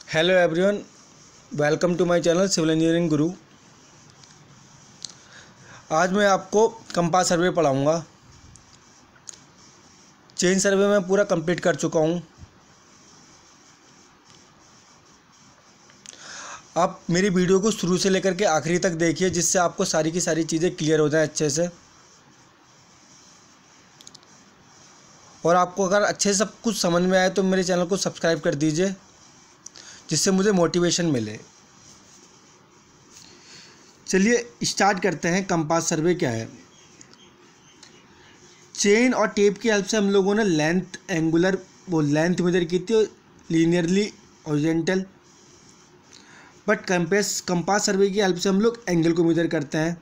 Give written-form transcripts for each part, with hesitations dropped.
Hello everyone, welcome to my channel civil engineering guru. आज मैं आपको कंपास सर्वे पढ़ाऊँगा। Chain survey मैं पूरा कंप्लीट कर चुका हूँ। आप मेरी वीडियो को शुरू से लेकर के आखिरी तक देखिए, जिससे आपको सारी की सारी चीज़ें क्लियर हो जाएं अच्छे से। और आपको अगर अच्छे से सब कुछ समझ में आए तो मेरे चैनल को सब्सक्राइब कर दीजिए, जिससे मुझे मोटिवेशन मिले। चलिए स्टार्ट करते हैं। कंपास सर्वे क्या है? चेन और टेप की हेल्प से हम लोगों ने लेंथ मेजर की थी, लीनियरली हॉरिजॉन्टल। बट कंपास सर्वे की हेल्प से हम लोग एंगल को मेजर करते हैं।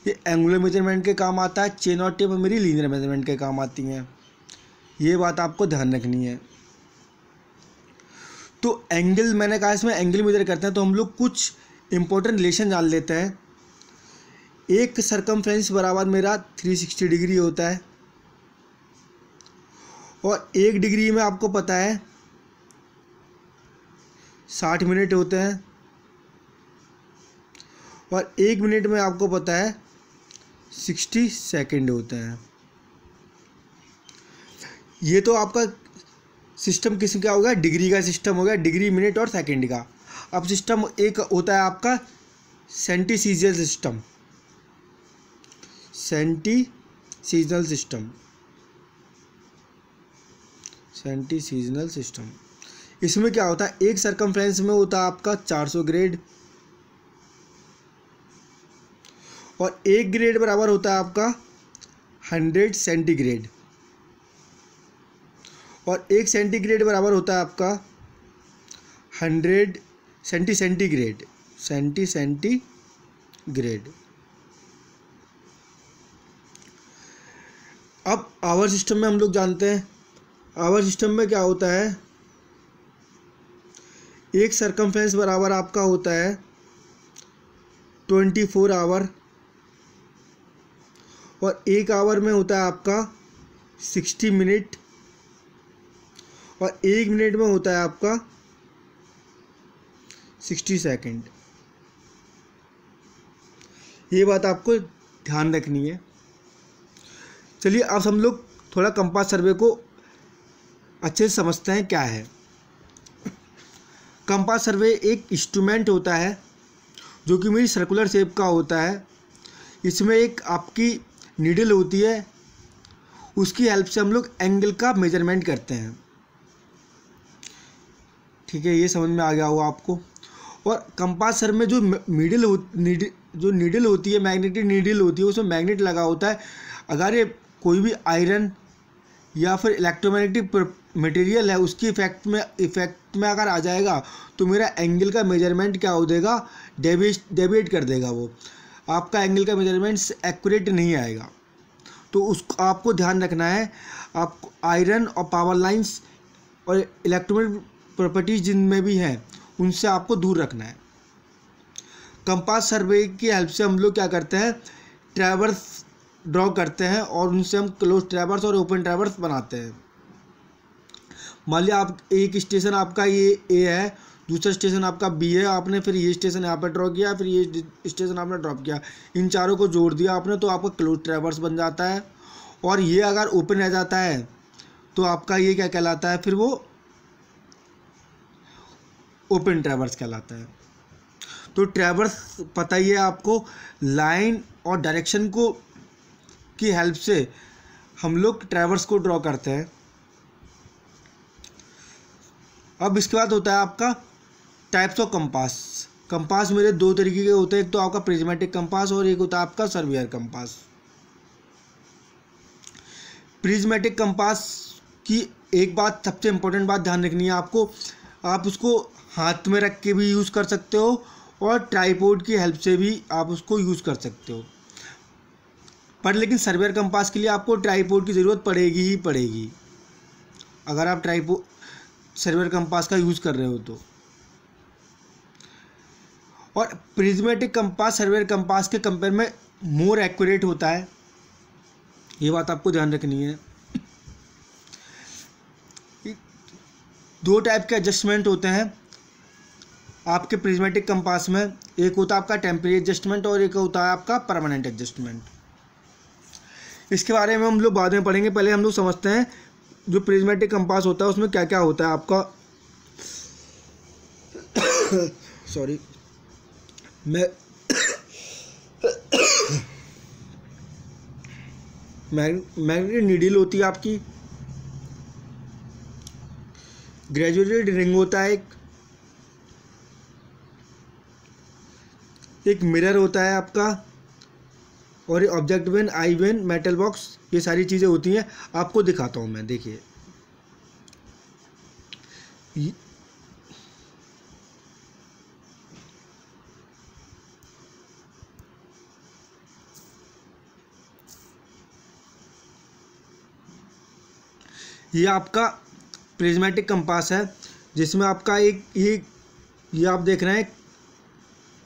ये एंगुलर मेजरमेंट के काम आता है। चेन और टेप मेरी लीनियर मेजरमेंट के काम आती हैं। ये बात आपको ध्यान रखनी है। तो एंगल, मैंने कहा इसमें एंगल मेजर करते हैं, तो हम लोग कुछ इंपॉर्टेंट रिलेशन जान लेते हैं। एक सरकमफ्रेंस बराबर मेरा 360 डिग्री होता है, और 1 डिग्री में आपको पता है 60 मिनट होते हैं, और 1 मिनट में आपको पता है 60 सेकंड होते हैं। ये तो आपका सिस्टम किसका हो गया? डिग्री का सिस्टम हो गया, डिग्री, मिनट और सेकंड का। अब सिस्टम एक होता है आपका सेंटीसीजल सिस्टम। सेंटीसीजनल सिस्टम इसमें क्या होता है? एक सरकमफ्रेंस में होता है आपका 400 ग्रेड, और 1 ग्रेड बराबर होता है आपका 100 सेंटीग्रेड, और 1 सेंटीग्रेड बराबर होता है आपका 100 सेंटीग्रेड। अब आवर सिस्टम में हम लोग जानते हैं, आवर सिस्टम में क्या होता है? एक सरकमफ्रेंस बराबर आपका होता है 24 आवर, और 1 आवर में होता है आपका 60 मिनट, और 1 मिनट में होता है आपका 60 सेकंड। ये बात आपको ध्यान रखनी है। चलिए अब हम लोग थोड़ा कंपास सर्वे को अच्छे से समझते हैं क्या है। कंपास सर्वे एक इंस्ट्रूमेंट होता है जो कि मेरी सर्कुलर शेप का होता है। इसमें एक आपकी नीडल होती है, उसकी हेल्प से हम लोग एंगल का मेजरमेंट करते हैं। ठीक है, ये समझ में आ गया होगा आपको। और कंपास सर्वे में जो नीडल होती है, मैग्नेटिक नीडल होती है, उसमें मैग्नेट लगा होता है। अगर ये कोई भी आयरन या फिर इलेक्ट्रोमैग्नेटिक मटेरियल है, उसकी इफेक्ट में अगर आ जाएगा तो मेरा एंगल का मेजरमेंट क्या हो देगा? डेविएट कर देगा। वो आपका एंगल का मेजरमेंट एक्यूरेट नहीं आएगा। तो उसको आपको ध्यान रखना है। आपको आयरन और पावर लाइंस और इलेक्ट्रोमैग्नेटिक प्रॉपर्टीज जिनमें भी हैं, उनसे आपको दूर रखना है। कंपास सर्वे की हेल्प से हम लोग क्या करते हैं? ट्रैवर्स ड्रॉ करते हैं, और उनसे हम क्लोज ट्रैवर्स और ओपन ट्रैवर्स बनाते हैं। मान लिया आप एक स्टेशन आपका ये ए है, दूसरा स्टेशन आपका बी है, आपने फिर ये स्टेशन यहाँ पर ड्रॉ किया, फिर ये स्टेशन आपने ड्रॉप किया, इन चारों को जोड़ दिया आपने, तो आपका क्लोज ट्रैवर्स बन जाता है। और ये अगर ओपन रह जाता है तो आपका ये क्या कहलाता है? फिर वो ओपन ट्रैवर्स कहलाता है। तो ट्रैवर्स पता ही है आपको, लाइन और डायरेक्शन को की हेल्प से हम लोग ट्रैवर्स को ड्रॉ करते हैं। अब इसके बाद होता है आपका टाइप्स ऑफ कंपास। कंपास मेरे 2 तरीके के होते हैं, एक तो आपका प्रिज्मेटिक कंपास और एक होता है आपका सर्वियर कंपास। प्रिज्मेटिक कंपास की एक बात, सबसे इम्पोर्टेंट बात ध्यान रखनी है आपको। आप उसको हाथ में रख के भी यूज़ कर सकते हो, और ट्राइपॉड की हेल्प से भी आप उसको यूज़ कर सकते हो। पर लेकिन सर्वियर कंपास के लिए आपको ट्राइपॉड की ज़रूरत पड़ेगी ही पड़ेगी, अगर आप सर्वियर कंपास का यूज़ कर रहे हो तो। और प्रिज्मेटिक कंपास सर्वियर कंपास के कंपेयर में मोर एक्यूरेट होता है। ये बात आपको ध्यान रखनी है। 2 टाइप के एडजस्टमेंट होते हैं। आपके प्रिज्मेटिक कंपास में एक होता है आपका टेम्परेरी एडजस्टमेंट और एक होता है आपका परमानेंट एडजस्टमेंट। इसके बारे में हम लोग बाद में पढ़ेंगे, पहले हम लोग समझते हैं जो प्रिज्मेटिक कंपास होता है उसमें क्या क्या होता है आपका। सॉरी, मैग्नेटिक नीडल होती है आपकी, ग्रेजुएटेड रिंग होता है, एक मिरर होता है आपका, और object when, I when, metal box, ये सारी चीज़ें होती हैं। आपको दिखाता हूँ मैं, देखिए ये आपका प्रिज्मेटिक कंपास है जिसमें आपका एक ये आप देख रहे हैं,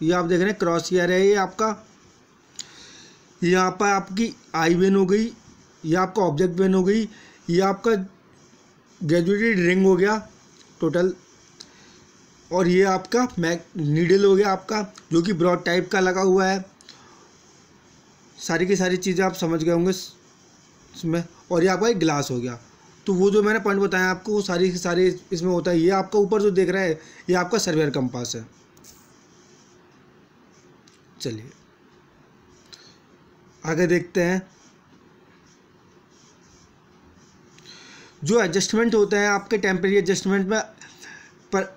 ये आप देख रहे हैं क्रॉस ईयर है ये आपका। यहाँ पर आपकी आई वेन हो गई, ये आपका ऑब्जेक्ट वेन हो गई, ये आपका ग्रेजुएटेड रिंग हो गया टोटल, और ये आपका नीडल हो गया आपका जो कि ब्रॉड टाइप का लगा हुआ है। सारी की सारी चीज़ें आप समझ गए होंगे इसमें। और ये आपका एक ग्लास हो गया। तो वो जो मैंने पॉइंट बताया आपको वो सारी की सारी इसमें होता है। ये आपका ऊपर जो देख रहा है ये आपका सर्वेयर कंपास है। चलिए आगे देखते हैं। जो एडजस्टमेंट होते हैं आपके टेम्परेरी एडजस्टमेंट में, पर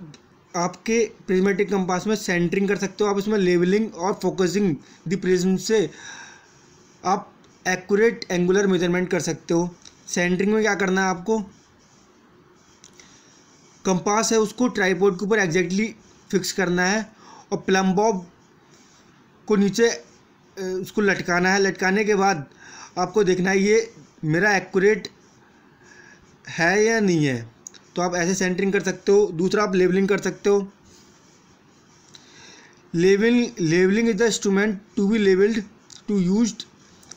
आपके प्रिज्मेटिक कंपास में सेंटरिंग कर सकते हो आप, इसमें लेवलिंग और फोकसिंग द प्रिज्म से आप एक्यूरेट एंगुलर मेजरमेंट कर सकते हो। सेंटरिंग में क्या करना है आपको, कंपास है उसको ट्राइपॉड के ऊपर एग्जैक्टली फिक्स करना है और प्लम बॉब को नीचे उसको लटकाना है। लटकाने के बाद आपको देखना है ये मेरा एक्यूरेट है या नहीं है, तो आप ऐसे सेंटरिंग कर सकते हो। दूसरा आप लेवलिंग कर सकते हो। Levelling is the instrument to be levelled to used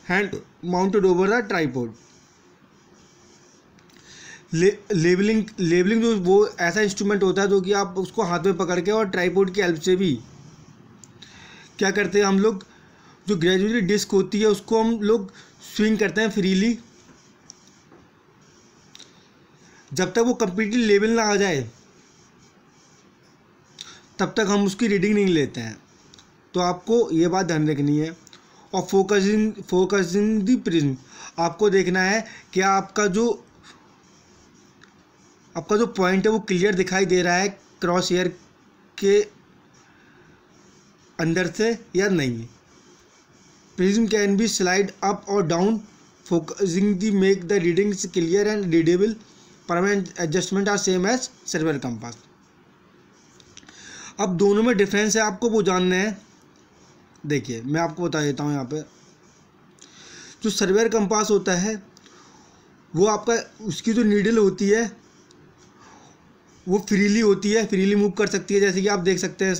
hand mounted over the tripod. Levelling जो वो ऐसा इंस्ट्रूमेंट होता है जो कि आप उसको हाथ में पकड़ के और ट्राइपॉड की हेल्प से भी क्या करते हैं हम लोग, जो ग्रेजुएटेड डिस्क होती है उसको हम लोग स्विंग करते हैं फ्रीली। जब तक वो कंप्लीटली लेवल ना आ जाए तब तक हम उसकी रीडिंग नहीं लेते हैं। तो आपको ये बात ध्यान रखनी है। और फोकसिंग द प्रिज्म, आपको देखना है कि आपका जो पॉइंट है वो क्लियर दिखाई दे रहा है क्रॉस एयर के अंदर से या नहीं। Prism can be slide up और down, focusing the make the readings clear and readable. Permanent adjustment are same as surveyor compass. अब दोनों में डिफरेंस है, आपको वो जानना है। देखिए मैं आपको बता देता हूँ। यहाँ पे जो सर्वेयर कंपास होता है वो आपका उसकी जो नीडल होती है वो फ्रीली होती है, फ्रीली मूव कर सकती है। जैसे कि आप देख सकते हैं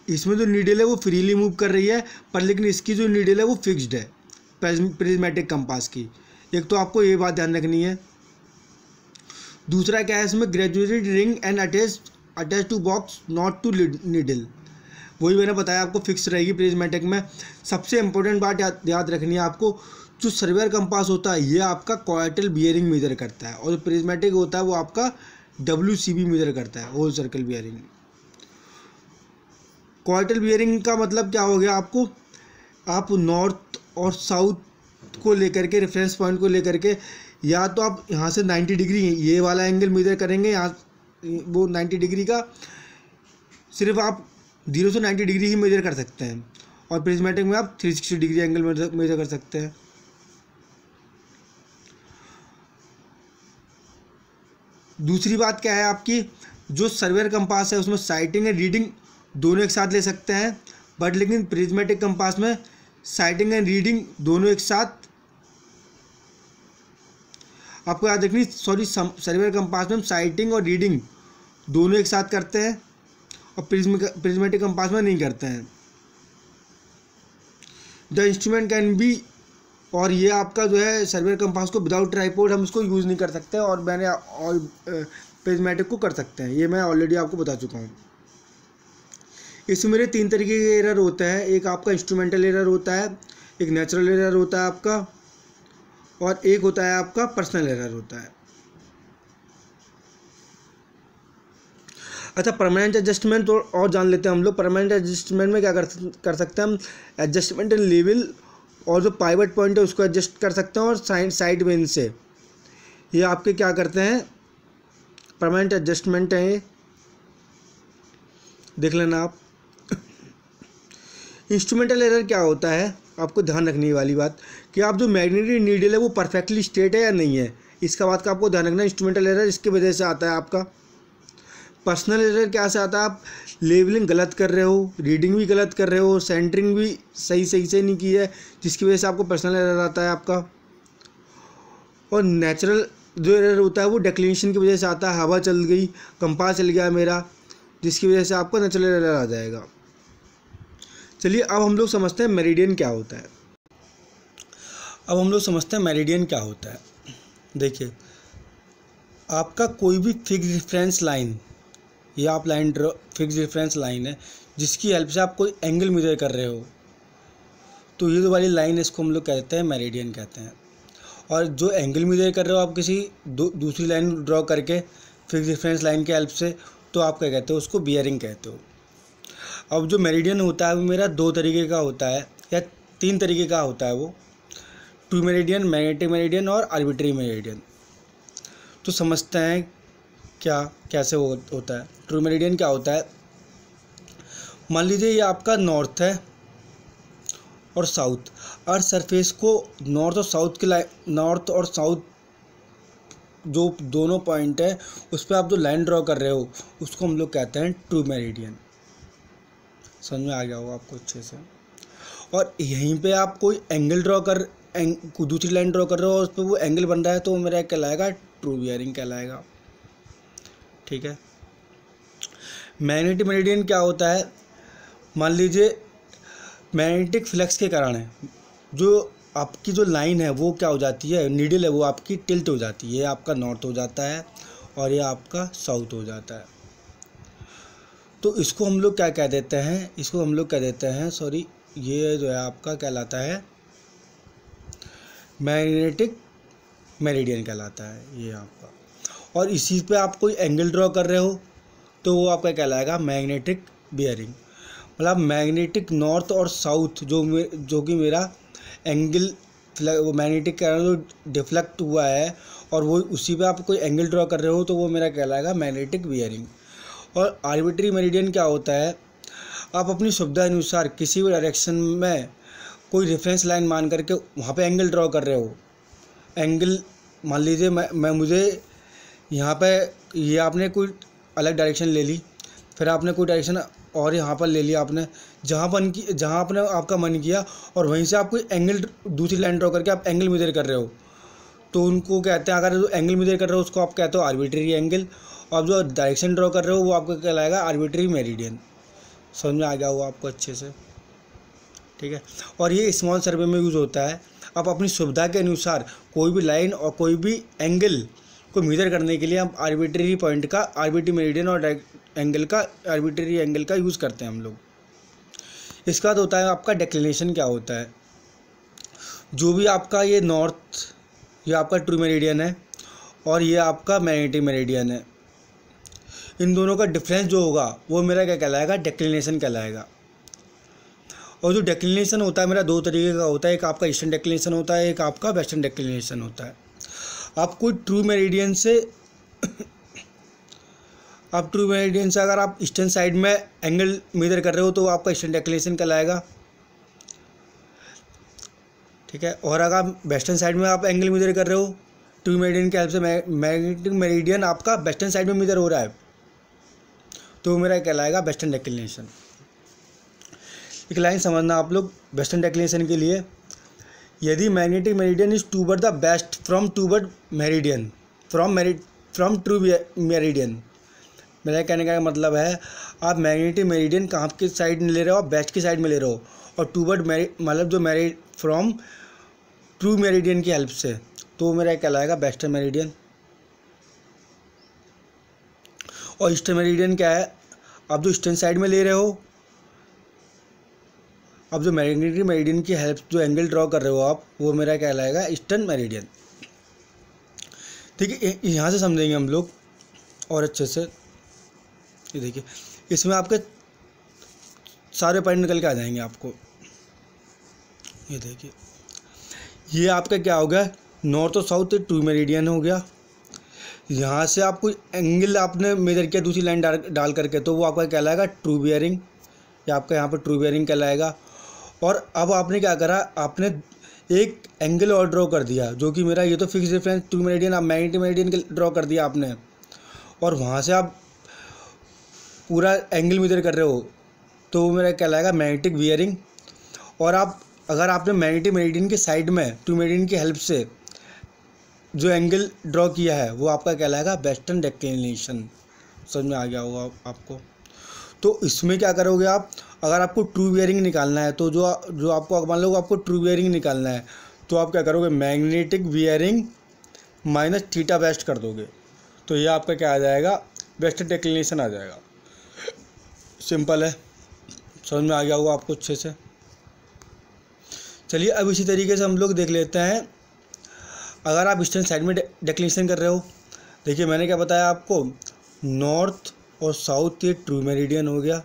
इसमें जो नीडल है वो फ्रीली मूव कर रही है, पर लेकिन इसकी जो नीडल है वो फिक्स्ड है प्रिज्मेटिक कंपास की। एक तो आपको ये बात ध्यान रखनी है। दूसरा क्या है, इसमें graduated ring and attach to box not to needle. वही मैंने बताया आपको फिक्स रहेगी प्रिज्मेटिक में। सबसे इंपॉर्टेंट बात याद रखनी है आपको, जो सर्वेयर कंपास होता है ये आपका क्वार्टल बियरिंग मेजर करता है, और जो प्रिज्मेटिक होता है वो आपका WCB मेजर करता है, whole circle bearing. Quadrantal bearing का मतलब क्या हो गया, आपको आप नॉर्थ और साउथ को लेकर के, रेफरेंस पॉइंट को लेकर के, या तो आप यहाँ से 90 डिग्री ये वाला एंगल मेजर करेंगे, यहाँ वो 90 डिग्री का सिर्फ आप 0 से 90 डिग्री ही मेजर कर सकते हैं, और प्रिज्मेटिक में आप 360 डिग्री एंगल मेजर कर सकते हैं। दूसरी बात क्या है आपकी, जो सर्वेयर कंपास है उसमें साइटिंग एंड रीडिंग दोनों एक साथ ले सकते हैं, बट लेकिन प्रिज्मेटिक कंपास में साइटिंग एंड रीडिंग दोनों एक साथ आपको याद रखनी। सर्वेयर कंपास में हम साइटिंग और रीडिंग दोनों एक साथ करते हैं और प्रिज्मेटिक कंपास में नहीं करते हैं। द इंस्ट्रूमेंट कैन बी, और ये आपका जो है सर्वेयर कंपास को विदाउट ट्राइपॉड हम उसको यूज़ नहीं कर सकते, और मैंने और प्रिज्मेटिक को कर सकते हैं, ये मैं ऑलरेडी आपको बता चुका हूँ। इसमें मेरे 3 तरीके के एरर होते हैं। एक आपका इंस्ट्रूमेंटल एरर होता है, एक नेचुरल एरर होता है आपका, और एक होता है आपका पर्सनल एरर होता है। अच्छा, परमानेंट एडजस्टमेंट तो और जान लेते हैं हम लोग। परमानेंट एडजस्टमेंट में क्या कर सकते हैं हम, एडजस्टमेंट इन लेवल और जो पाइवट पॉइंट है उसको एडजस्ट कर सकते हैं, और साइड वेन से ये आपके क्या करते हैं, परमानेंट एडजस्टमेंट है ये, देख लेना आप। इंस्ट्रूमेंटल एरर क्या होता है, आपको ध्यान रखने वाली बात कि आप जो मैग्नेटिक नीडल है वो परफेक्टली स्ट्रेट है या नहीं है, इसका बात का आपको ध्यान रखना। इंस्ट्रूमेंटल एरर इसकी वजह से आता है आपका। पर्सनल एरर क्या से आता है, आप लेवलिंग गलत कर रहे हो, रीडिंग भी गलत कर रहे हो, सेंटरिंग भी सही से नहीं की है, जिसकी वजह से आपको पर्सनल एरर आता है आपका। और नेचुरल जो एरर होता है वो डिक्लिनेशन की वजह से आता है, हवा चल गई, कंपास चल गया मेरा, जिसकी वजह से आपको नेचुरल एरर आ जाएगा। चलिए अब हम लोग समझते हैं मेरिडियन क्या होता है। मेरिडियन क्या होता है। देखिए, आपका कोई भी फिक्स रेफरेंस लाइन, ये आप line draw, fix reference line है जिसकी हेल्प से आप कोई एंगल मेजर कर रहे हो, तो ये जो वाली लाइन है इसको हम लोग कहते हैं मेरिडियन कहते हैं। और जो एंगल मेजर कर रहे हो आप किसी दूसरी लाइन ड्रॉ करके फिक्स रेफरेंस लाइन के हेल्प से, तो आप क्या कहते हो, उसको बियरिंग कहते हो। अब जो मेरिडियन होता है वो मेरा 2 तरीके का होता है या 3 तरीके का होता है वो, ट्रू मेरिडियन, मैग्नेटिक मेरिडियन और आर्बिट्री मेरिडियन। तो समझते हैं कैसे होता है। ट्रू मेरिडियन क्या होता है, मान लीजिए ये आपका नॉर्थ है और साउथ, अर्थ सरफेस को नॉर्थ और साउथ जो दोनों पॉइंट है उस पर आप जो लाइन ड्रॉ कर रहे हो उसको हम लोग कहते हैं ट्रू मेरिडियन। समझ में आ गया होगा आपको अच्छे से। और यहीं पे आप कोई एंगल दूसरी लाइन ड्रॉ कर रहे हो और उस पर वो एंगल बन रहा है, तो वो मेरा कहलाएगा ट्रू बियरिंग कहलाएगा। ठीक है। मैग्नेटिक मेरिडियन क्या होता है, मान लीजिए मैग्नेटिक फ्लक्स के कारण जो आपकी जो लाइन है वो क्या हो जाती है, नीडल है वो आपकी टिल्ट हो जाती है, ये आपका नॉर्थ हो जाता है और ये आपका साउथ हो जाता है। तो इसको हम लोग क्या कह देते हैं, ये जो है आपका कहलाता है मैग्नेटिक मेरिडियन कहलाता है ये आपका। और इसी पे आप कोई एंगल ड्रॉ कर रहे हो तो वो आपका कहलाएगा मैग्नेटिक बियरिंग। मतलब मैग्नेटिक नॉर्थ और साउथ जो कि मेरा एंगल वो मैग्नेटिक के कारण जो डिफ्लेक्ट हुआ है और वो उसी पे आप कोई एंगल ड्रॉ कर रहे हो तो वो मेरा कहलाएगा मैग्नेटिक बियरिंग। और आर्बिट्री मेरिडियन क्या होता है, आप अपनी सुविधा अनुसार किसी भी डायरेक्शन में कोई रेफरेंस लाइन मान करके वहाँ पे एंगल ड्रॉ कर रहे हो। एंगल मान लीजिए मुझे यहाँ पे ये आपने कोई अलग डायरेक्शन ले ली, फिर आपने कोई डायरेक्शन और यहाँ पर ले लिया आपने, जहाँ आपने आपका मन किया और वहीं से आप कोई एंगल दूसरी लाइन ड्रॉ करके आप एंगल मेजर कर रहे हो, तो उनको कहते हैं, अगर जो एंगल मेजर कर रहे हो उसको आप कहते हो आर्बिट्री एंगल, और जो डायरेक्शन ड्रॉ कर रहे हो वो आपको कहलाएगा आर्बिट्री मेरिडियन। समझ में आ गया हुआ आपको अच्छे से। ठीक है। और ये स्मॉल सर्वे में यूज़ होता है। आप अपनी सुविधा के अनुसार कोई भी लाइन और कोई भी एंगल को मेजर करने के लिए हम आर्बिट्री पॉइंट का, आर्बिट्री मेरिडियन और आर्बिट्री एंगल का यूज़ करते हैं हम लोग। इसका तो होता है आपका डिक्लिनेशन क्या होता है, जो भी आपका ये नॉर्थ, ये आपका ट्रू मेरिडियन है और ये आपका मैग्नेटिक मेरिडियन है, इन दोनों का डिफरेंस जो होगा वो मेरा क्या कहलाएगा, डिक्लिनेशन कहलाएगा। और जो डिक्लिनेशन होता है मेरा 2 तरीके का होता है, एक आपका ईस्टर्न डिक्लिनेशन होता है, एक आपका वेस्टर्न डिक्लिनेशन होता है। आप कोई ट्रू मेरिडियन से अगर आप ईस्टर्न साइड में एंगल मेजर कर रहे हो तो आपका ईस्टर्न डिक्लिनेशन कहलाएगा। ठीक है। और अगर आप वेस्टर्न साइड में आप एंगल मेजर कर रहे हो ट्रू मेरिडियन के हेल्प से, मैग्नेटिक मेरिडियन आपका वेस्टर्न साइड में मेजर हो रहा है, तो मेरा कहलाएगा वेस्टर्न डिक्लिनेशन। एक लाइन समझना आप लोग वेस्टर्न डिक्लिनेशन के लिए, यदि magnetic meridian is toward the west from toward meridian from true meridian, मेरा कहने का मतलब है आप मैग्नेटिक मेरिडियन कहाँ की साइड में ले रहे हो, आप वेस्ट की साइड में ले रहे हो, और टूवर्ड मतलब जो फ्रॉम ट्रू मेरिडियन की हेल्प से, तो मेरा कहलाएगा वेस्टर्न मेरिडियन। और ईस्टर्न मेरिडियन क्या है, आप जो ईस्टर्न साइड में ले रहे हो अब जो मैग्नेटिक मेरिडियन की हेल्प जो एंगल ड्रॉ कर रहे हो आप, वो मेरा कहलाएगा ईस्टर्न मेरिडियन। ठीक है, यहाँ से समझेंगे हम लोग और अच्छे से। ये देखिए, इसमें आपके सारे पॉइंट निकल के आ जाएंगे आपको। ये देखिए, ये आपका क्या हो गया, नॉर्थ और साउथ ट्रू मेरिडियन हो गया। यहाँ से आपको एंगल आपने मेजर किया दूसरी लाइन डाल करके, तो वो आपका कहलाएगा ट्रू बियरिंग, या आपका यहाँ पर ट्रू बियरिंग कहलाएगा। और अब आपने क्या करा, आपने एक एंगल और ड्रॉ कर दिया, जो कि मेरा ये तो फिक्स डिफरेंस ट्रू मेरिडियन, आप मैग्नेटिक मेरिडियन ड्रॉ कर दिया आपने, और वहाँ से आप पूरा एंगल मेजर कर रहे हो, तो वो मेरा कहलाएगा मैग्नेटिक बियरिंग। और आप अगर आपने मैग्नेटिक मेरिडियन के साइड में ट्रू मेरिडियन की हेल्प से जो एंगल ड्रॉ किया है, वो आपका कहलाएगा वेस्टर्न डिक्लिनेशन। समझ में आ गया होगा आपको। तो इसमें क्या करोगे आप, अगर आपको ट्रू बियरिंग निकालना है, तो जो आपको मान लो आपको ट्रू बियरिंग निकालना है, तो आप क्या करोगे, magnetic bearing minus theta west कर दोगे, तो ये आपका क्या आ जाएगा, वेस्टर्न डिक्लिनेशन आ जाएगा। सिंपल है, समझ में आ गया होगा आपको अच्छे से। चलिए, अब इसी तरीके से हम लोग देख लेते हैं, अगर आप ईस्टर्न साइड में डिक्लिनेशन कर रहे हो। देखिए, मैंने क्या बताया आपको, नॉर्थ और साउथ ये ट्रू मेरिडियन हो गया,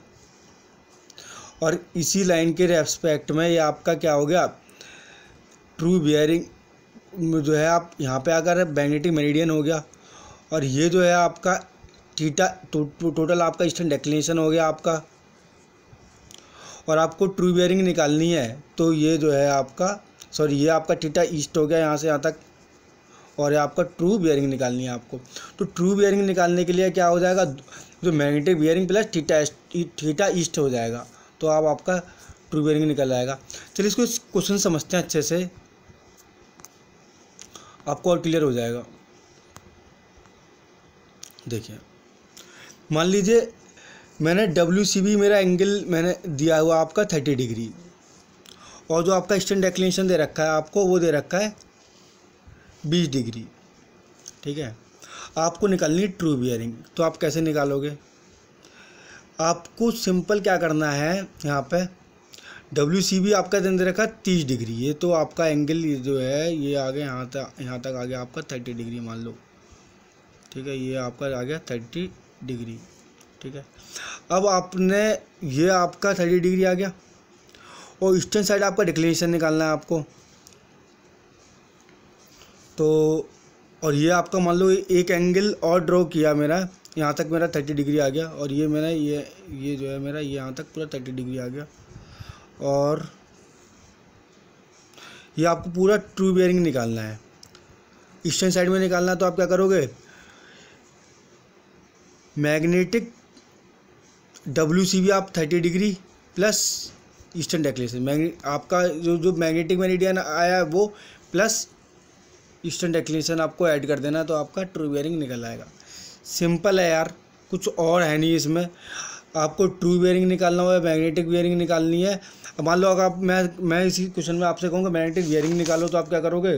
और इसी लाइन के रेस्पेक्ट में ये आपका क्या हो गया, ट्रू बियरिंग जो है, आप यहाँ पे आकर मैग्नेटिक मेरिडियन हो गया। और ये जो है आपका थीटा, टोटल आपका ईस्टर्न डिक्लिनेशन हो गया आपका। और आपको ट्रू बियरिंग निकालनी है, तो ये जो है आपका, सॉरी, ये आपका थीटा ईस्ट हो गया यहाँ से यहाँ तक, और ये आपका ट्रू बियरिंग निकालनी है आपको। तो ट्रू बियरिंग निकालने के लिए क्या हो जाएगा, जो magnetic bearing plus theta east हो जाएगा, तो अब आपका ट्रू बियरिंग निकल आएगा। चलिए, इसको क्वेश्चन समझते हैं अच्छे से, आपको और क्लियर हो जाएगा। देखिए, मान लीजिए मैंने WCB मेरा एंगल मैंने दिया हुआ आपका 30 डिग्री, और जो आपका ईस्टर्न डिक्लिनेशन दे रखा है आपको, वो दे रखा है 20 डिग्री। ठीक है, आपको निकालनी ट्रू बियरिंग, तो आप कैसे निकालोगे, आपको सिंपल क्या करना है, यहाँ पे WCB आपका दे रखा है 30 डिग्री, ये तो आपका एंगल जो है ये आ गया यहाँ तक आ गया आपका 30 डिग्री मान लो। ठीक है, ये आपका आ गया 30 डिग्री। ठीक है, अब आपने ये आपका 30 डिग्री आ गया, और ईस्टर्न साइड आपका डिक्लिनेशन निकालना है आपको। तो और ये आपका मान लो एक एंगल और ड्रॉ किया मेरा, यहाँ तक मेरा 30 डिग्री आ गया, और ये मैंने ये जो है मेरा ये यहाँ तक पूरा 30 डिग्री आ गया, और ये आपको पूरा ट्रू बियरिंग निकालना है, ईस्टर्न साइड में निकालना है। तो आप क्या करोगे, मैग्नेटिक WCB आप 30 डिग्री प्लस ईस्टर्न डिक्लिनेशन, आपका जो मैग्नेटिक मेरिडियन आया है वो प्लस ईस्टर्न डिक्लिनेशन आपको ऐड कर देना, तो आपका ट्रू बियरिंग निकल आएगा। सिंपल है यार, कुछ और है नहीं इसमें। आपको ट्रू बियरिंग निकालना हो या मैग्नेटिक बियरिंग निकालनी है। अब मान लो अगर आप मैं इसी क्वेश्चन में आपसे कहूँगा मैग्नेटिक बियरिंग निकालो, तो आप क्या करोगे,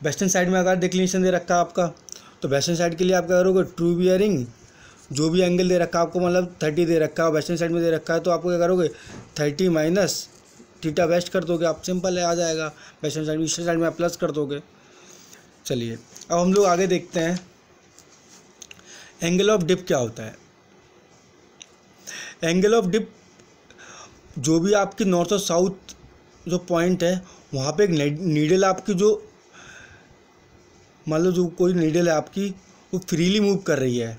वेस्टर्न साइड में अगर डिक्लिनेशन दे रखा है आपका, तो वेस्टर्न साइड के लिए आप क्या करोगे, ट्रू बियरिंग जो भी एंगल दे रखा है आपको, मतलब 30 दे रखा है, वेस्टर्न साइड में दे रखा है, तो आपको क्या करोगे 30 माइनस थीटा वेस्ट कर दोगे आप, सिंपल है, आ जाएगा। वेस्टर्न साइड ईस्टर्न साइड में आप प्लस कर दोगे। चलिए, अब हम लोग आगे देखते हैं एंगल ऑफ डिप क्या होता है। एंगल ऑफ डिप, जो भी आपकी नॉर्थ और साउथ जो पॉइंट है, वहाँ पे एक नीडल आपकी, जो मान लो जो कोई नीडल है आपकी, वो फ्रीली मूव कर रही है,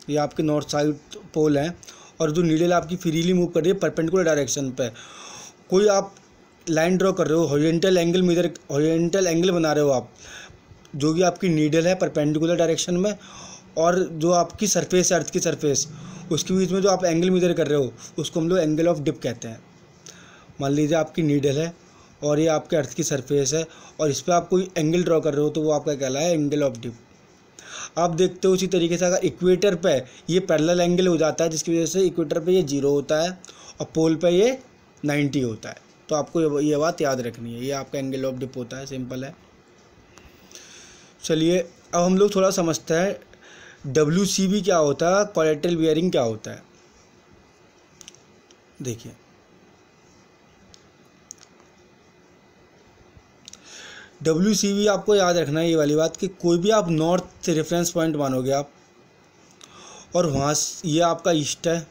ये आपके नॉर्थ साइड पोल है, और जो नीडल आपकी फ्रीली मूव कर रही है परपेंडिकुलर डायरेक्शन पे। कोई आप लाइन ड्रॉ कर रहे हो, हॉरिजॉन्टल एंगल बना रहे हो आप, जो कि आपकी नीडल है परपेंडिकुलर डायरेक्शन में, और जो आपकी सरफेस है अर्थ की सरफेस, उसके बीच में जो आप एंगल मेजर कर रहे हो, उसको हम लोग एंगल ऑफ डिप कहते हैं। मान लीजिए आपकी नीडल है और ये आपके अर्थ की सरफेस है, और इस पर आप कोई एंगल ड्रॉ कर रहे हो, तो वो आपका कहलाया एंगल ऑफ डिप। आप देखते हो उसी तरीके से अगर इक्वेटर पे ये पैरेलल एंगल हो जाता है, जिसकी वजह से इक्वेटर पे ये 0 होता है और पोल पे ये 90 होता है, तो आपको ये बात याद रखनी है, ये आपका एंगल ऑफ डिप होता है। सिंपल है। चलिए, अब हम लोग थोड़ा समझते हैं WCB क्या होता है, कोलैटरल बियरिंग क्या होता है। देखिए, WCB आपको याद रखना है ये वाली बात कि कोई भी आप नॉर्थ रेफरेंस पॉइंट मानोगे आप, और वहाँ ये आपका ईस्ट है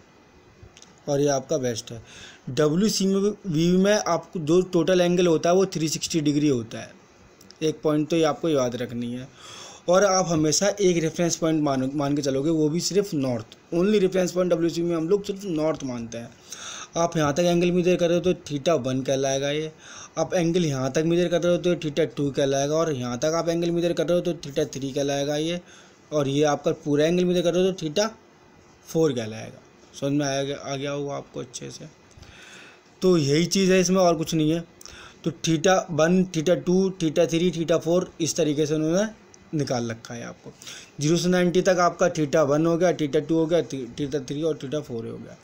और ये आपका वेस्ट है। WCB में आपको जो टोटल एंगल होता है वो 360 डिग्री होता है। एक पॉइंट तो ये आपको याद रखनी है। और आप हमेशा एक रेफरेंस पॉइंट मान के चलोगे, वो भी सिर्फ north. Only reference point WCB में हम लोग सिर्फ नॉर्थ मानते हैं। आप यहाँ तक एंगल मेजर कर रहे हो तो θ1 कहलाएगा ये। आप एंगल यहाँ तक मेजर कर रहे हो तो θ2 कहलाएगा, और यहाँ तक आप एंगल मेजर कर रहे हो तो θ3 कहलाएगा ये, और ये आपका पूरा एंगल मेजर कर रहे हो तो θ4 कहलाएगा। समझ में आ गया होगा आपको अच्छे से। तो यही चीज़ है, इसमें और कुछ नहीं है। तो θ1 θ2 θ3 θ4 इस तरीके से उन्होंने निकाल रखा है आपको। 0 से 90 तक आपका θ1 हो गया, θ2 हो गया, θ3 और θ4 हो गया।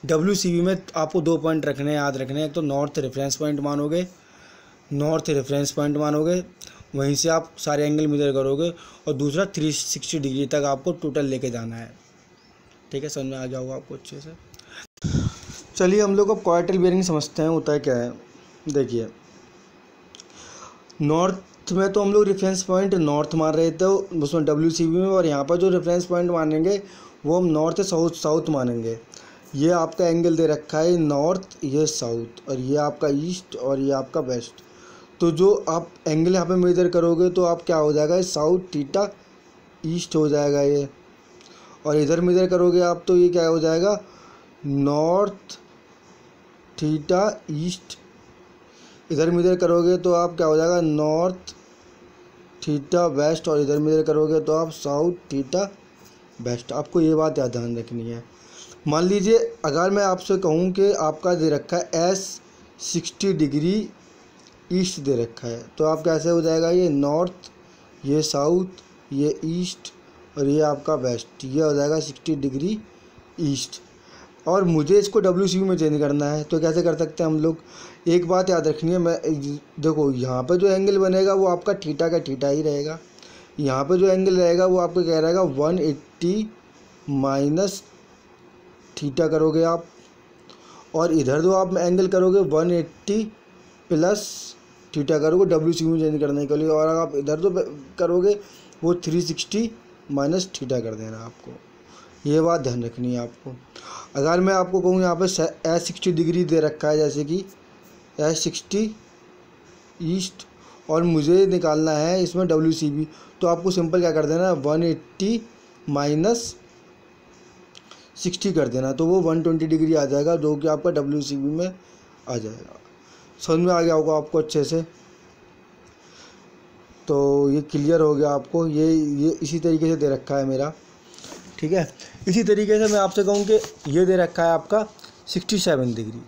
WCB में आपको 2 पॉइंट रखने हैं, याद रखने हैं। एक तो नॉर्थ रेफरेंस पॉइंट मानोगे, वहीं से आप सारे एंगल मेजर करोगे, और दूसरा 360 डिग्री तक आपको टोटल लेके जाना है। ठीक है, समझ में आ जाओगा आपको अच्छे से। चलिए हम लोग अब क्वार्टर बेयरिंग समझते हैं, होता है क्या है। देखिए, नॉर्थ में तो हम लोग रेफरेंस पॉइंट नॉर्थ मान रहे थे उसमें WCB में, और यहाँ पर जो रेफरेंस पॉइंट मानेंगे वो हम नॉर्थ साउथ मानेंगे। ये आपका एंगल दे रखा है नॉर्थ, ये साउथ, और ये आपका ईस्ट और ये आपका वेस्ट। तो जो आप एंगल यहाँ पे मेजर करोगे तो आप क्या हो जाएगा, साउथ θ ईस्ट हो जाएगा ये, और इधर मेजर करोगे आप तो ये क्या हो जाएगा, नॉर्थ θ ईस्ट। इधर मेजर करोगे तो आप क्या हो जाएगा, नॉर्थ θ वेस्ट, और इधर मेजर करोगे तो आप साउथ θ वेस्ट। आपको ये बात याद ध्यान रखनी है। मान लीजिए अगर मैं आपसे कहूँ कि आपका दे रखा है 60 डिग्री ईस्ट दे रखा है, तो आप कैसे हो जाएगा, ये नॉर्थ, ये साउथ, ये ईस्ट, और ये आपका वेस्ट। ये हो जाएगा 60 डिग्री ईस्ट। और मुझे इसको WCB में चेंज करना है, तो कैसे कर सकते हैं हम लोग। एक बात याद रखनी है, मैं देखो यहाँ पे जो एंगल बनेगा वो आपका θ का θ ही रहेगा। यहाँ पे जो एंगल रहेगा वो आपको क्या रहेगा, 180 माइनस θ करोगे आप, और इधर जो आप एंगल करोगे 180 प्लस θ करोगे WCB में चेंज करने के लिए, और आप इधर जो करोगे वो 360 माइनस θ कर देना आपको। ये बात ध्यान रखनी है आपको। अगर मैं आपको कहूँ यहाँ पे 60 डिग्री दे रखा है, जैसे कि 60 ईस्ट, और मुझे निकालना है इसमें WCB, तो आपको सिंपल क्या कर देना, 180 माइनस 60 कर देना, तो वो 120 डिग्री आ जाएगा, जो कि आपका WCB में आ जाएगा। समझ में आ गया होगा आपको अच्छे से। तो ये क्लियर हो गया आपको। ये इसी तरीके से दे रखा है मेरा, ठीक है। इसी तरीके से मैं आपसे कहूँ कि ये दे रखा है आपका 67 डिग्री,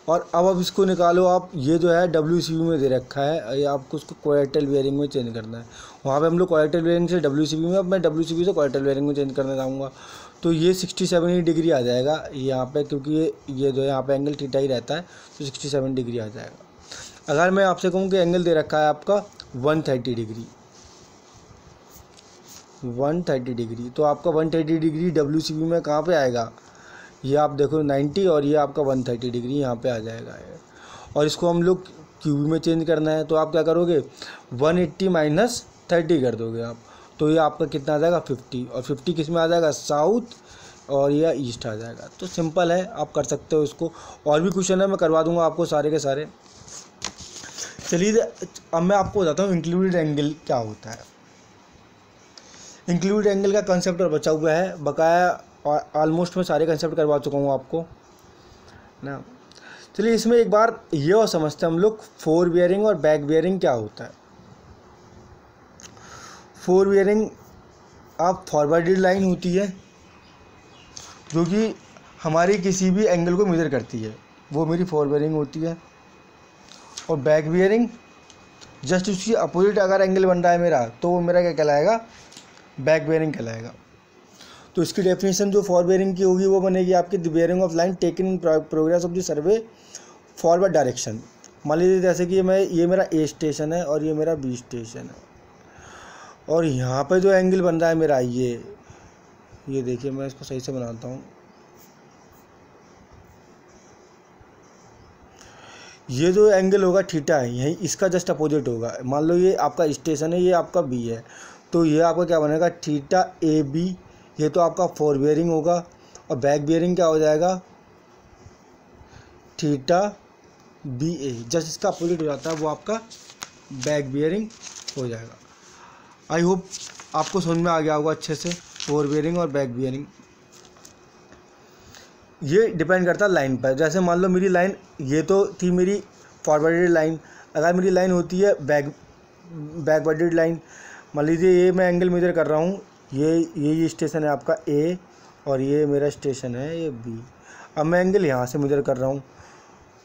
और अब इसको निकालो आप। ये जो है WCB में दे रखा है, ये आपको उसको क्वार्टर बेयरिंग में चेंज करना है। वहाँ पे हम लोग क्वार्टर बेयरिंग से WCB में, अब मैं WCB से क्वार्टर बेयरिंग में चेंज करना चाहूँगा, तो ये 67 डिग्री आ जाएगा यहाँ पे, क्योंकि ये जो है यहाँ पे एंगल θ ही रहता है, तो 67 डिग्री आ जाएगा। अगर मैं आपसे कहूँ कि एंगल दे रखा है आपका 130 डिग्री, 130 डिग्री, तो आपका 130 डिग्री WCB में कहाँ पे आएगा, ये आप देखो 90, और ये आपका 130 डिग्री यहाँ पे आ जाएगा ये। और इसको हम लोग QB में चेंज करना है, तो आप क्या करोगे, 180 माइनस 30 कर दोगे आप, तो ये आपका कितना आ जाएगा, 50, और 50 किस में आ जाएगा, साउथ, और ये ईस्ट आ जाएगा। तो सिंपल है, आप कर सकते हो इसको। और भी क्वेश्चन है, मैं करवा दूंगा आपको सारे के सारे। चलिए अब मैं आपको बताता हूँ इंक्लूडेड एंगल क्या होता है। इंक्लूडेड एंगल का कंसेप्ट और बचा हुआ है बकाया, और ऑलमोस्ट मैं सारे कंसेप्ट करवा चुका हूँ आपको ना। चलिए इसमें एक बार ये और समझते हैं हम लोग, फोर बियरिंग और बैक बियरिंग क्या होता है। फोर बियरिंग आप फॉरवर्डेड लाइन होती है जो कि हमारी किसी भी एंगल को मेजर करती है, वो मेरी फोर बियरिंग होती है। और बैक बियरिंग जस्ट उसकी अपोजिट अगर एंगल बन रहा है मेरा, तो वो मेरा क्या कहलाएगा, बैक बियरिंग कहलाएगा। तो इसकी डेफिनेशन जो फॉर बियरिंग की होगी वो बनेगी आपकी, the bearing of line taken in progress of the survey forward direction. मान लीजिए जैसे कि ये मेरा A स्टेशन है और ये मेरा B स्टेशन है, और यहाँ पे जो एंगल बन रहा है मेरा ये देखिए, मैं इसको सही से बनाता हूँ। ये जो एंगल होगा थीटा है, यही इसका जस्ट अपोजिट होगा। मान लो ये आपका स्टेशन है, ये आपका बी है, तो ये आपका क्या बनेगा, थीटा ए बी। ये तो आपका फोर बियरिंग होगा, और बैक बियरिंग क्या हो जाएगा, थीटा बी ए। जस्ट इसका अपोजिट हो जाता है, वो आपका बैक बियरिंग हो जाएगा। आई होप आपको समझ में आ गया होगा अच्छे से, फोर बियरिंग और बैक बियरिंग। ये डिपेंड करता है लाइन पर। जैसे मान लो मेरी लाइन ये तो थी मेरी फॉरवर्डेड लाइन, अगर मेरी लाइन होती है बैकवर्डेड लाइन, मान लीजिए ये मैं एंगल मेजर कर रहा हूँ, ये स्टेशन है आपका ए और ये मेरा स्टेशन है ये बी। अब मैं एंगल यहाँ से मेजर कर रहा हूँ,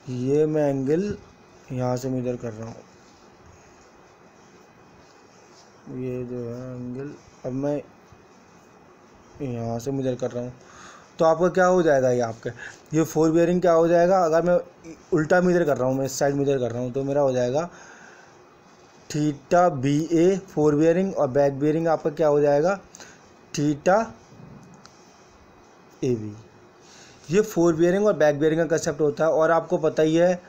ये मैं एंगल यहाँ से मेजर कर रहा हूँ, ये जो है एंगल अब मैं यहाँ से मेजर कर रहा हूँ। तो आपका क्या हो जाएगा, ये आपका ये फोर बियरिंग क्या हो जाएगा, अगर मैं उल्टा मेजर कर रहा हूँ, मैं इस साइड मेजर कर रहा हूँ, तो मेरा हो जाएगा थीटा बी ए फोर बियरिंग, और बैक बियरिंग आपका क्या हो जाएगा, थीटा ए बी। ये फोर बियरिंग और बैक बियरिंग का कंसेप्ट होता है। और आपको पता ही है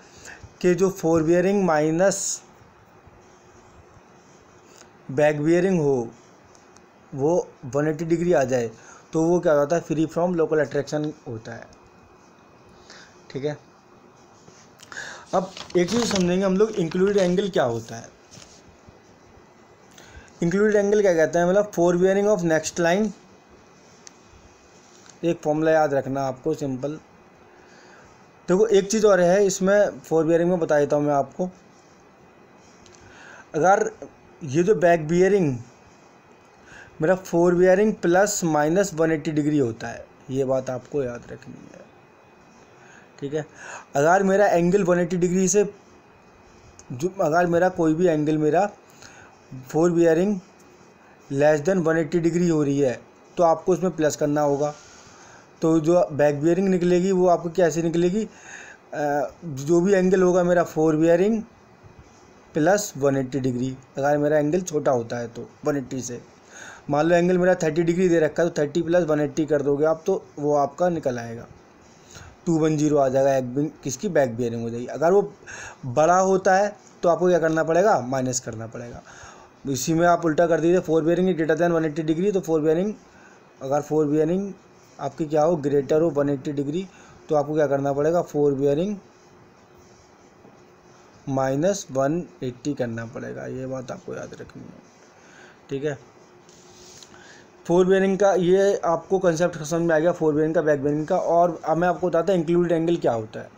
कि जो four bearing minus back bearing हो वो 180 डिग्री आ जाए तो वो क्या होता है, फ्री फ्रॉम लोकल अट्रैक्शन होता है। ठीक है, अब एक चीज़ समझेंगे हम लोग, इंक्लूडेड एंगल क्या होता है। इंक्लूडेड एंगल क्या कहते हैं, मतलब four bearing of next line. एक फॉर्मूला याद रखना आपको सिंपल। देखो एक चीज़ और है इसमें, फोर बियरिंग में बता देता हूँ मैं आपको। अगर ये जो बैक बियरिंग मेरा four bearing plus minus 180 degree होता है, ये बात आपको याद रखनी है। ठीक है, अगर मेरा एंगल 180 डिग्री से अगर मेरा कोई भी एंगल मेरा four bearing less than 180 degree हो रही है तो आपको इसमें प्लस करना होगा। तो जो बैक बियरिंग निकलेगी वो आपको कैसे निकलेगी, जो भी एंगल होगा मेरा फोर बियरिंग प्लस 180 डिग्री, अगर मेरा एंगल छोटा होता है तो 180 से। मान लो एंगल मेरा 30 डिग्री दे रखा है तो 30 प्लस 180 कर दोगे आप तो वो आपका निकल आएगा, 210 आ जाएगा। किसकी बैक बियरिंग हो जाएगी। अगर वो बड़ा होता है तो आपको क्या करना पड़ेगा, माइनस करना पड़ेगा। इसी में आप उल्टा कर दीजिए, four bearing greater than 180 degree, तो फोर बियरिंग अगर फोर बियरिंग आपकी क्या हो, ग्रेटर हो 180 डिग्री, तो आपको क्या करना पड़ेगा, फोर बियरिंग माइनस 180 करना पड़ेगा। ये बात आपको याद रखनी है। ठीक है, फोर बियरिंग का ये आपको कंसेप्ट समझ में आ गया, फोर बियरिंग का, बैक बियरिंग का। और अब मैं आपको बताता हूँ इंक्लूडेड एंगल क्या होता है।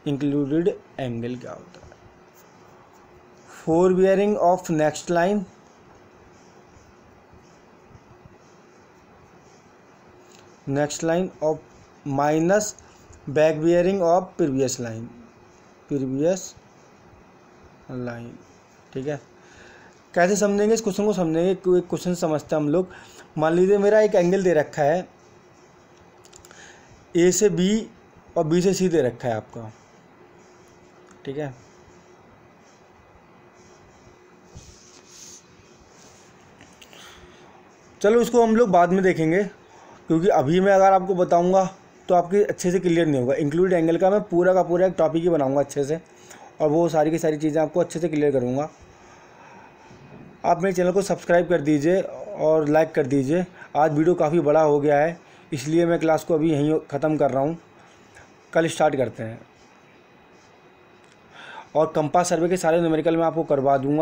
इंक्लूडेड एंगल क्या होता है, four bearing of next line of minus back bearing of previous line. ठीक है, कैसे समझेंगे इस क्वेश्चन को, समझेंगे एक क्वेश्चन समझते हैं हम लोग। मान लीजिए मेरा एक एंगल दे रखा है, ए से बी और बी से सी दे रखा है आपका। ठीक है, चलो इसको हम लोग बाद में देखेंगे, क्योंकि अभी मैं अगर आपको बताऊंगा तो आपके अच्छे से क्लियर नहीं होगा। इंक्लूड एंगल का मैं पूरा का पूरा एक टॉपिक ही बनाऊंगा अच्छे से, और वो सारी की सारी चीज़ें आपको अच्छे से क्लियर करूंगा। आप मेरे चैनल को सब्सक्राइब कर दीजिए और लाइक कर दीजिए। आज वीडियो काफ़ी बड़ा हो गया है, इसलिए मैं क्लास को अभी यहीं ख़त्म कर रहा हूँ, कल स्टार्ट करते हैं। और कंपास सर्वे के सारे न्यूमेरिकल मैं आपको करवा दूँगा।